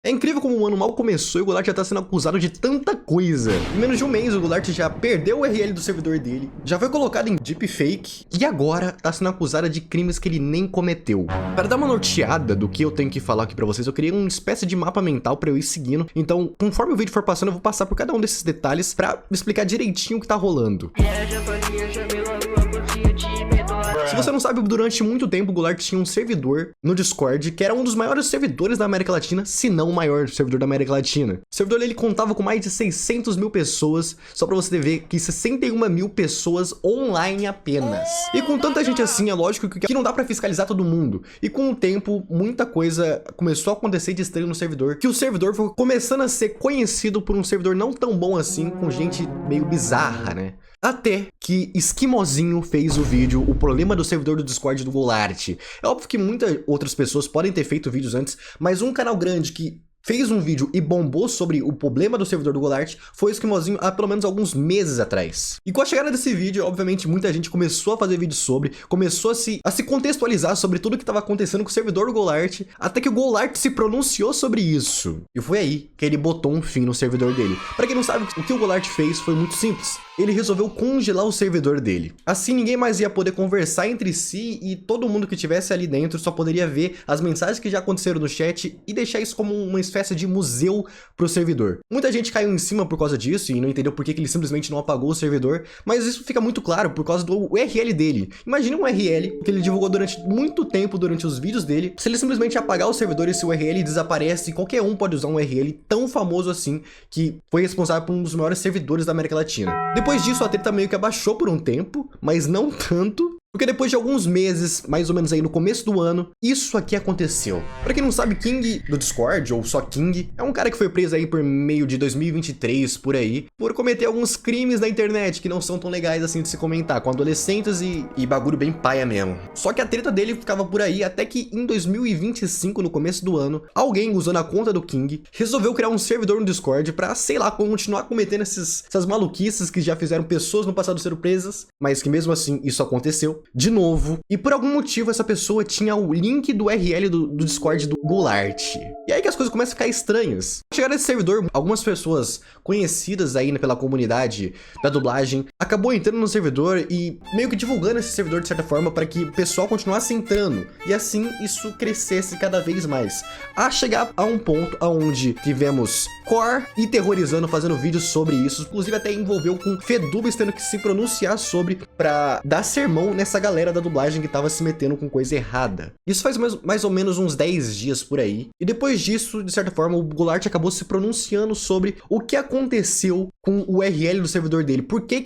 É incrível como o ano mal começou e o Golart já tá sendo acusado de tanta coisa. Em menos de um mês, o Golart já perdeu o URL do servidor dele, já foi colocado em deepfake e agora tá sendo acusado de crimes que ele nem cometeu. Para dar uma norteada do que eu tenho que falar aqui pra vocês, eu criei uma espécie de mapa mental pra eu ir seguindo. Então, conforme o vídeo for passando, eu vou passar por cada um desses detalhes pra explicar direitinho o que tá rolando. Se você não sabe, durante muito tempo o Golart tinha um servidor no Discord, que era um dos maiores servidores da América Latina, se não o maior servidor da América Latina. O servidor ele contava com mais de 600 mil pessoas, só pra você ver que 61 mil pessoas online apenas. E com tanta gente assim, é lógico que não dá pra fiscalizar todo mundo. E com o tempo, muita coisa começou a acontecer de estranho no servidor, que o servidor foi começando a ser conhecido por um servidor não tão bom assim, com gente meio bizarra, né? Até que Esquimozinho fez o vídeo, o problema do servidor do Discord do Golart. É óbvio que muitas outras pessoas podem ter feito vídeos antes, mas um canal grande que fez um vídeo e bombou sobre o problema do servidor do Golart foi o Esquimozinho há pelo menos alguns meses atrás. E com a chegada desse vídeo, obviamente, muita gente começou a fazer vídeos sobre, começou a se contextualizar sobre tudo que estava acontecendo com o servidor do Golart, até que o Golart se pronunciou sobre isso. E foi aí que ele botou um fim no servidor dele. Pra quem não sabe, o que o Golart fez foi muito simples. Ele resolveu congelar o servidor dele. Assim, ninguém mais ia poder conversar entre si e todo mundo que estivesse ali dentro só poderia ver as mensagens que já aconteceram no chat e deixar isso como uma espécie de museu pro servidor. Muita gente caiu em cima por causa disso e não entendeu por que ele simplesmente não apagou o servidor, mas isso fica muito claro por causa do URL dele. Imagine um URL que ele divulgou durante muito tempo durante os vídeos dele. Se ele simplesmente apagar o servidor, esse URL desaparece e qualquer um pode usar um URL tão famoso assim que foi responsável por um dos maiores servidores da América Latina. Depois disso, a treta meio que abaixou por um tempo, mas não tanto, porque depois de alguns meses, mais ou menos aí no começo do ano, isso aqui aconteceu. Pra quem não sabe, King do Discord, ou só King, é um cara que foi preso aí por meio de 2023, por aí, por cometer alguns crimes na internet que não são tão legais assim de se comentar, com adolescentes e bagulho bem paia mesmo. Só que a treta dele ficava por aí até que em 2025, no começo do ano, alguém usando a conta do King resolveu criar um servidor no Discord pra, sei lá, continuar cometendo essas maluquices que já fizeram pessoas no passado ser presas, mas que mesmo assim isso aconteceu de novo, e por algum motivo essa pessoa tinha o link do URL do Discord do Golart. E aí que as coisas começam a ficar estranhas. Ao chegar nesse servidor, algumas pessoas conhecidas aí pela comunidade da dublagem acabou entrando no servidor e meio que divulgando esse servidor de certa forma para que o pessoal continuasse entrando, e assim isso crescesse cada vez mais, a chegar a um ponto onde tivemos Core e Terrorizando fazendo vídeos sobre isso, inclusive até envolveu com Fedubis tendo que se pronunciar sobre pra dar sermão nessa galera da dublagem que tava se metendo com coisa errada. Isso faz mais ou menos uns 10 dias por aí. E depois disso, de certa forma, o Golart acabou se pronunciando sobre o que aconteceu com o URL do servidor dele. Por que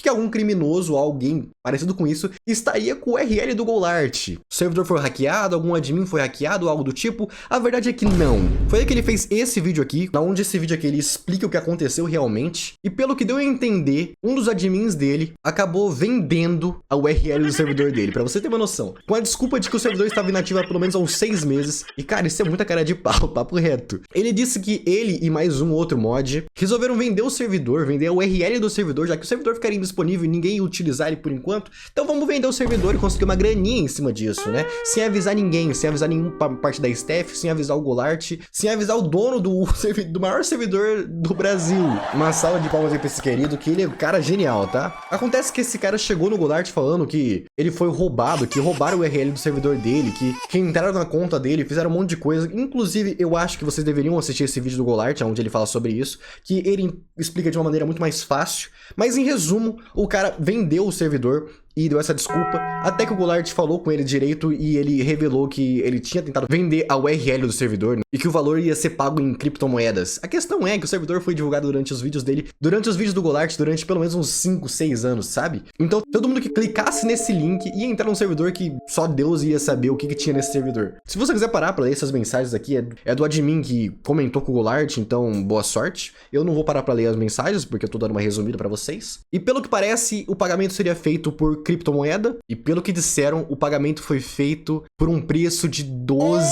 algum criminoso ou alguém parecido com isso estaria com o URL do Golart? O servidor foi hackeado? Algum admin foi hackeado? Algo do tipo? A verdade é que não. Foi aí que ele fez esse vídeo aqui, onde esse vídeo aqui ele explica o que aconteceu realmente. E pelo que deu a entender, um dos admins dele acabou vendendo a URL do servidor dele, pra você ter uma noção. Com a desculpa de que o servidor estava inativo há pelo menos uns 6 meses. E cara, isso é muita cara de pau, papo reto. Ele disse que ele e mais um outro mod resolveram vender o servidor, vender a URL do servidor, já que o servidor ficaria indisponível e ninguém ia utilizar ele por enquanto. Então vamos vender o servidor e conseguir uma graninha em cima disso, né? Sem avisar ninguém, sem avisar nenhuma parte da staff, sem avisar o Golart, sem avisar o dono do maior servidor do Brasil. Uma salva de palmas aí pra esse querido, que ele é um cara genial, tá? Acontece que esse cara chegou no Golart falando que ele foi roubado, que roubaram o URL do servidor dele, que entraram na conta dele, fizeram um monte de coisa. Inclusive, eu acho que vocês deveriam assistir esse vídeo do Golart, onde ele fala sobre isso, que ele explica de uma maneira muito mais fácil. Mas em resumo, o cara vendeu o servidor e deu essa desculpa, até que o Golart falou com ele direito e ele revelou que ele tinha tentado vender a URL do servidor, né, e que o valor ia ser pago em criptomoedas. A questão é que o servidor foi divulgado durante os vídeos dele, durante os vídeos do Golart, durante pelo menos uns 5, 6 anos, sabe? Então todo mundo que clicasse nesse link ia entrar num servidor que só Deus ia saber o que tinha nesse servidor. Se você quiser parar pra ler essas mensagens aqui, é do admin que comentou com o Golart, então boa sorte. Eu não vou parar pra ler as mensagens, porque eu tô dando uma resumida pra vocês. E pelo que parece, o pagamento seria feito por criptomoeda. E pelo que disseram, o pagamento foi feito por um preço de 12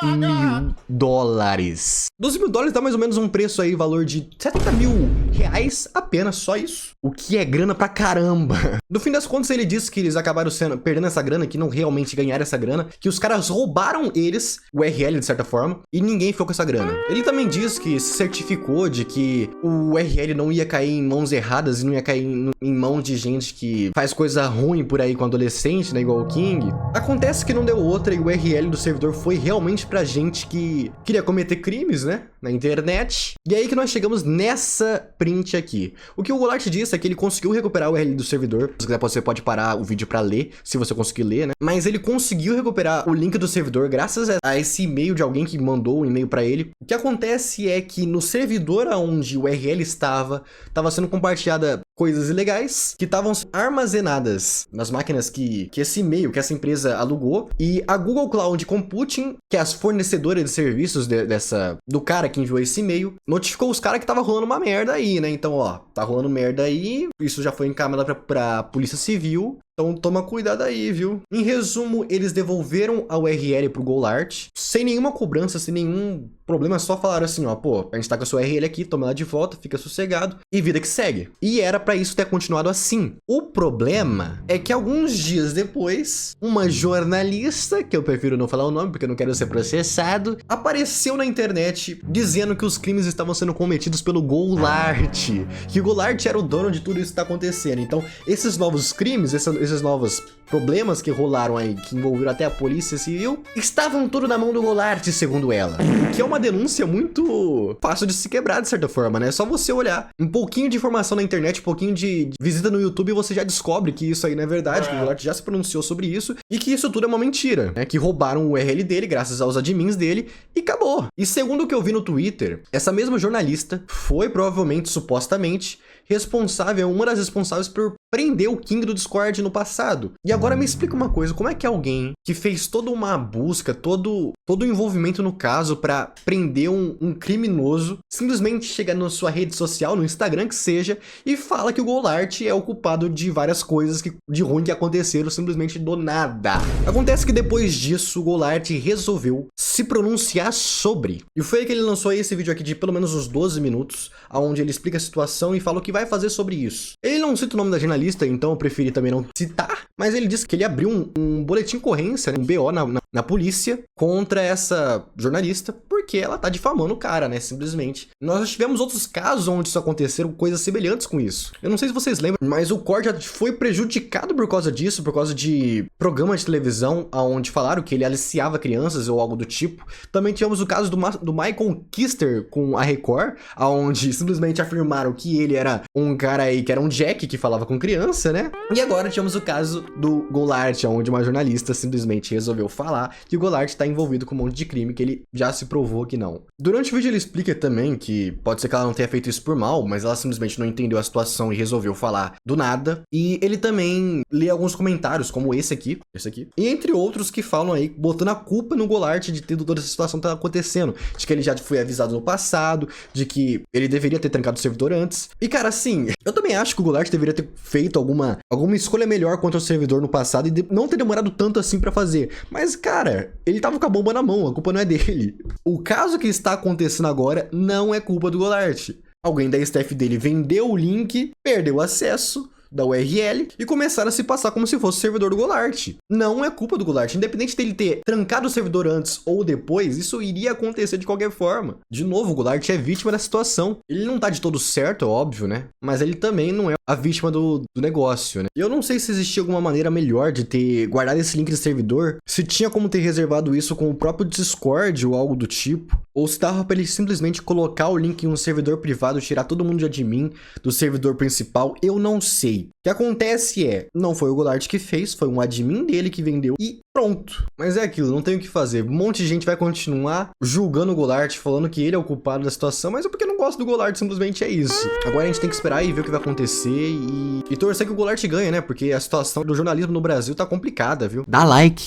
mil dólares. 12 mil dólares dá mais ou menos um preço aí, valor de 70 mil reais apenas, só isso. O que é grana pra caramba. No fim das contas, ele disse que eles acabaram perdendo essa grana, que não realmente ganharam essa grana, que os caras roubaram eles, o URL de certa forma, e ninguém ficou com essa grana. Ele também diz que se certificou de que o URL não ia cair em mãos erradas e não ia cair em mãos de gente que faz coisa ruim por aí com adolescente, né, igual o King. Acontece que não deu outra e o URL do servidor foi realmente pra gente que queria cometer crimes, né, na internet. E aí que nós chegamos nessa print aqui. O que o Golart disse é que ele conseguiu recuperar o URL do servidor. Se quiser, você pode parar o vídeo pra ler, se você conseguir ler, né? Mas ele conseguiu recuperar o link do servidor graças a esse e-mail de alguém que mandou um e-mail pra ele. O que acontece é que no servidor onde o URL estava sendo compartilhada coisas ilegais que estavam armazenadas nas máquinas que esse e-mail, que essa empresa alugou. E a Google Cloud Computing, que é as fornecedoras de serviços do cara que enviou esse e-mail, notificou os caras que tava rolando uma merda aí, né? Então, ó, tá rolando merda aí, isso já foi encaminhado pra Polícia Civil. Então toma cuidado aí, viu? Em resumo, eles devolveram a URL pro Golart, sem nenhuma cobrança, sem nenhum problema, só falaram assim, ó, pô, a gente tá com a sua URL aqui, toma ela de volta, fica sossegado, e vida que segue. E era pra isso ter continuado assim. O problema é que alguns dias depois, uma jornalista, que eu prefiro não falar o nome porque eu não quero ser processado, apareceu na internet dizendo que os crimes estavam sendo cometidos pelo Golart, que o Golart era o dono de tudo isso que tá acontecendo. Então, esses novos crimes, esses novos problemas que rolaram aí, que envolveram até a Polícia Civil, estavam tudo na mão do Golart, segundo ela. Que é uma denúncia muito fácil de se quebrar, de certa forma, né? É só você olhar um pouquinho de informação na internet, um pouquinho de visita no YouTube e você já descobre que isso aí não é verdade, que o Golart já se pronunciou sobre isso e que isso tudo é uma mentira, né? Que roubaram o URL dele graças aos admins dele e acabou. E segundo o que eu vi no Twitter, essa mesma jornalista foi provavelmente, supostamente, uma das responsáveis por prender o King do Discord no passado. E agora me explica uma coisa, como é que alguém que fez toda uma busca, todo o envolvimento no caso pra prender um criminoso, simplesmente chega na sua rede social, no Instagram que seja, e fala que o Golart é o culpado de várias coisas de ruim que aconteceram simplesmente do nada. Acontece que depois disso, o Golart resolveu se pronunciar sobre. E foi aí que ele lançou esse vídeo aqui de pelo menos uns 12 minutos, onde ele explica a situação e fala o que vai fazer sobre isso. Ele não cita o nome da jornalista, então eu preferi também não citar, mas ele disse que ele abriu um boletim de ocorrência, né, um BO na polícia contra essa jornalista, porque ela tá difamando o cara, né, simplesmente. Nós já tivemos outros casos onde isso aconteceram, coisas semelhantes com isso. Eu não sei se vocês lembram, mas o Cord já foi prejudicado por causa disso, por causa de programas de televisão onde falaram que ele aliciava crianças ou algo do tipo. Também tivemos o caso do Michael Kister com a Record, onde simplesmente afirmaram que ele era um cara aí que era um Jack que falava com criança, né? E agora tivemos o caso do Golart, onde uma jornalista simplesmente resolveu falar que o Golart tá envolvido com um monte de crime que ele já se provou que não. Durante o vídeo ele explica também que pode ser que ela não tenha feito isso por mal, mas ela simplesmente não entendeu a situação e resolveu falar do nada. E ele também lê alguns comentários, como esse aqui, e entre outros que falam aí, botando a culpa no Golart de ter toda essa situação que tá acontecendo, de que ele já foi avisado no passado, de que ele deveria ter trancado o servidor antes. E cara, assim, eu também acho que o Golart deveria ter feito alguma escolha melhor contra o servidor no passado e não ter demorado tanto assim pra fazer. Mas, cara, ele tava com a bomba na mão, a culpa não é dele. O caso que está acontecendo agora não é culpa do Golart. Alguém da staff dele vendeu o link, perdeu o acesso da URL e começaram a se passar como se fosse o servidor do Golart. Não é culpa do Golart, independente dele ter trancado o servidor antes ou depois, isso iria acontecer de qualquer forma. De novo, o Golart é vítima da situação. Ele não tá de todo certo, é óbvio, né? Mas ele também não é a vítima do negócio, né? Eu não sei se existia alguma maneira melhor de ter guardado esse link de servidor, se tinha como ter reservado isso com o próprio Discord ou algo do tipo, ou se dava pra ele simplesmente colocar o link em um servidor privado, tirar todo mundo de admin do servidor principal, eu não sei. O que acontece não foi o Golart que fez, foi um admin dele que vendeu e pronto. Mas é aquilo, não tem o que fazer. Um monte de gente vai continuar julgando o Golart, falando que ele é o culpado da situação, mas é porque não gosta do Golart, simplesmente é isso. Agora a gente tem que esperar e ver o que vai acontecer e torcer que o Golart ganhe, né? Porque a situação do jornalismo no Brasil tá complicada, viu? Dá like,